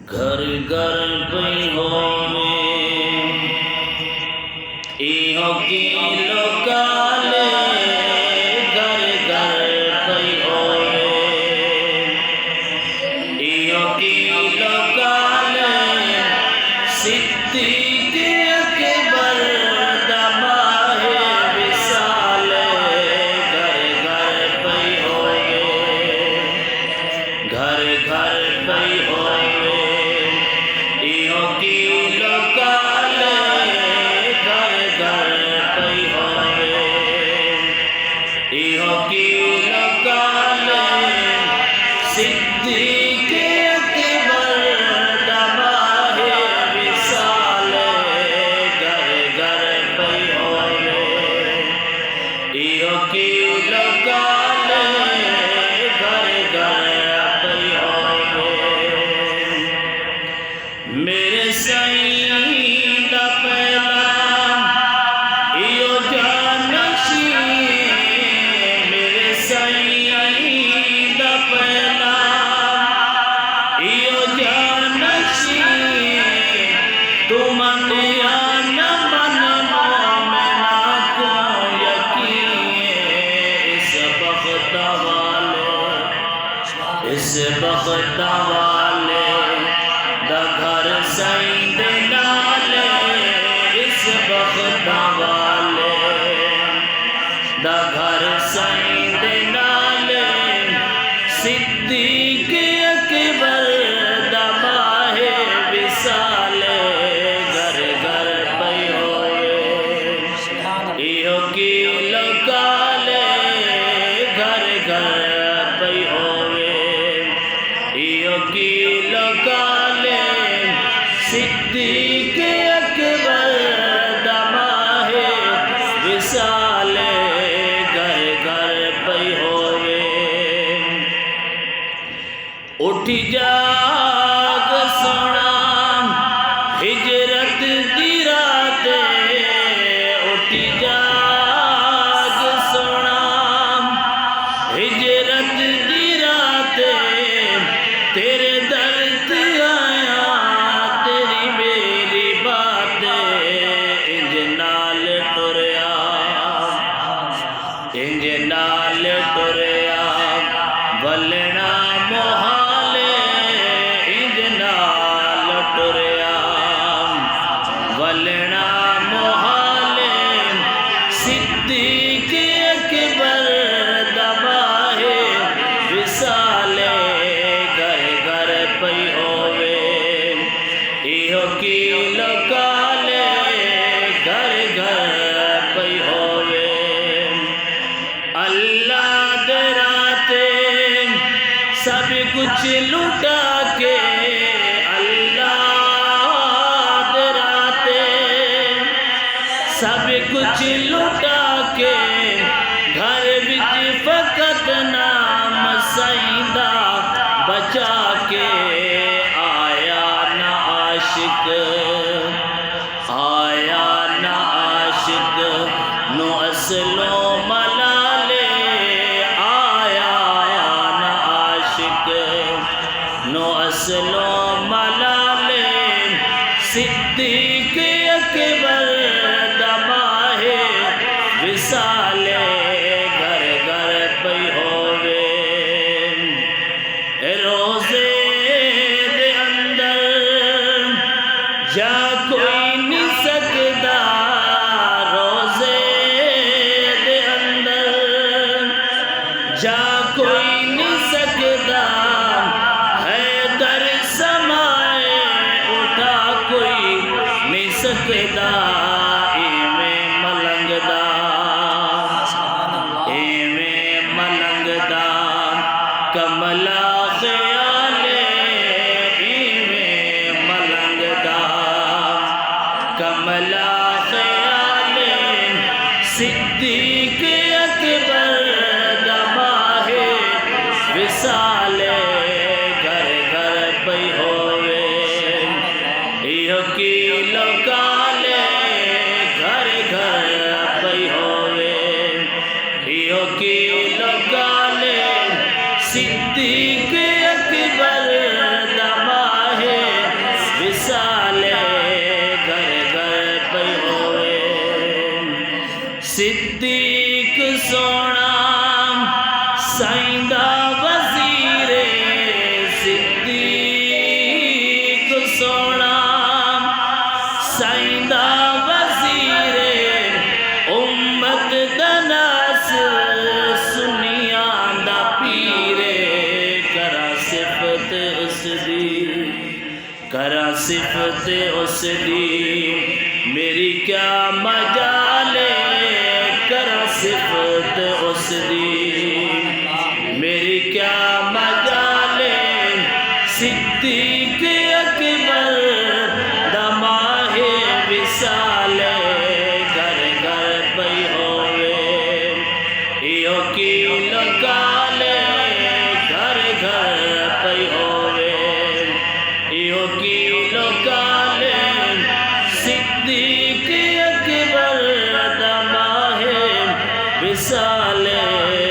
گھر گھر پئی ہوے ایہو کی لوکالے گھر گھر پئی ہوے ایہو کی لوکالے صدیق اکبر دا ماہ وصال گھر گھر پئی ہوے گھر گھر پئی ہوے صدیق اکبر دا ماہ وصال گھر گھر پئی ہوے ایہو کی لوکالے گھر گھر پئی ہوے میرے سائیں دا پہلا ایہو جانشین میرے سائیں دا پہلا ایہو جانشین تو منیا نہ من مومنا کو یقین اس بخت والے دا گھر سائیں دے نالے اس بخت والے دا گھر سائیں دے نالے صدیق اکبر دا ماہ وصال گھر گھر پئی ہوے ایہو کی لوکالے گھر گھر پئی ہوے ایہو کی لوکالے صدیق اکبر دا ماہ وصال گھر گھر پئی ہوے اٹھ جاگ سونا ہجرت دی رات اٹھ جاگ سونا ہجرت دی رات تیرے درد آیا تیری میری بات انج نال ٹریا انج نال ٹریا ولنا محال انج نال ٹریا ولنا محال صدیق اکبر دا ماہ وصال گھر گھر پئی ہوے ایہو کی لوکالے گھر گھر پئی ہوے اللہ دے راتے سب کچھ لٹا کے اللہ دے راتے سب کچھ لٹا کے گھر وچ فقط نام سائیں دا بچا کے آیا نہ عاشق نو اصلو ملالے آیا نہ عاشق نو اصلو ملالے صدیق اکبر دا ماہ وصال گھر گھر پئی ہوے روزے دے اندر جا کوئی نہیں سکدا روزے دے اندر جا کوئی نہیں سکدا ہے در سمائے اٹھا کوئی دی کرا صفت اس دی میری کیا مجالے کرا صفت اس دی میری کیا مجالے صدیق اکبر دماہ وصالے گھر گھر پئی ہوئے ایو کی لگالے گھر گھر پئی ہوئے ایو کی لگالے صدیق اکبر دماہ وصالے